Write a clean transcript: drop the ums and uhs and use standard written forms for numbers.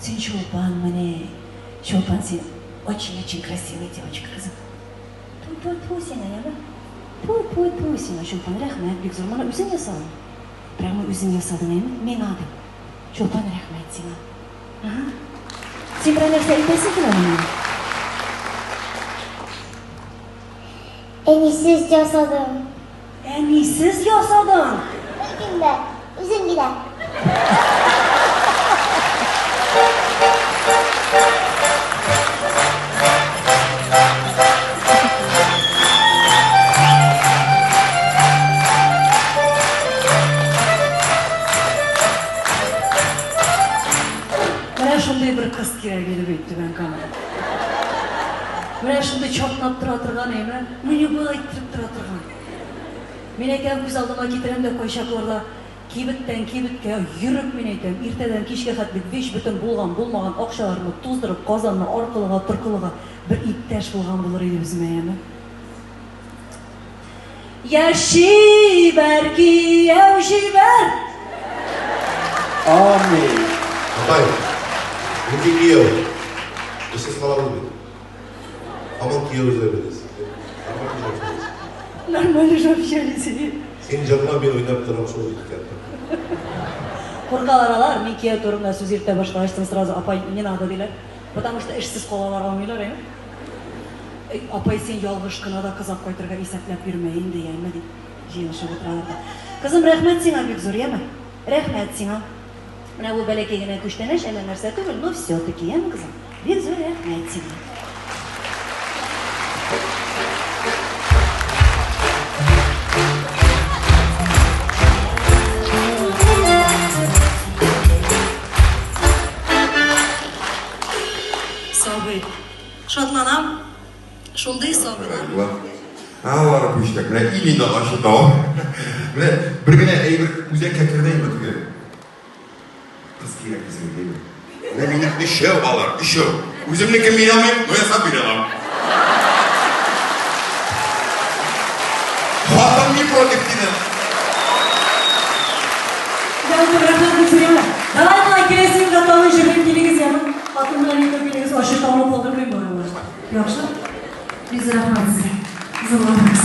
Sen Чулпан, мне. Чулпан, сен очень-очень красивая девочка, кызым. Ту сен, аяба. Ту сен, Чулпан, рахмат, Бекзор, мана өзің ясадың. Прямо өзің ясадың, аяма, мен адым. Чулпан, рахмат сен. Сен бір нәрсе айтасың кіла мені? Әнисіз жасадым. Әнисіз ясадың? Өзіңді, өзіңді де. Мына шындай бір қыз керек еді өйтті мен камера. Мына шындай чатнап тұра тұрған еме, мені бұл айттырып тұра тұрған. Мен айтам, көз алдыма кетірем де қойшақларда кебіттен кебітке жүріп мен айтам, ертеден кешке қатбет беш бүтін болмаған ақшаларымы тоздырып, қазанны арқылыға, тұрқылыға бір иптәш болған болыр еді өзіме еме. Яши бәрки, яуши бәр! Амин. Атай, бүгін күйеу. Есіз қаламыз беді. Аман күйеу өзі бересіз. Нормально же общались. Сен жаныма мен ойнап тұрам сол екен. Қорқалар, мен күйеу турында сөз ерте башқалаштан сразу апай не надо дейлер. Потому что ішсіз қолалар алмайлар, еме? Апай сен ялғыш қынада қызап қойтырға есәпләп бермейін де, еме дейді. Жиылышып отыраларда. Қызым, рәхмет сеңа, Бекзор, еме? Рәхмет сеңа. Мына бұл бәлекегіне күштенеш, әлі нәрсе түгіл, но все-таки, еме, қызым? Бекзор, рәхмет сеңа. Sabit. Şadlanam. Şolday sabitlanam. Ağlar kuştak. Mine ilinde aşı dağ. Mine bir güne bir güzel kekirdeyim mi tüge? Kız gerek bizim değil mi? Mine minik bir şey alır, bir şey. Üzümdeki minamayım, bu hesap bir adam. Hatam не против тебя. Geldim, rahmet söyleme. Давай келесің қаталы жүрген келіңіз яның. Атымдан екі келіңіз ашы тауып алдырмайым бар олар. Яқшы? Біз рахмет сізге. Зылғаныңыз.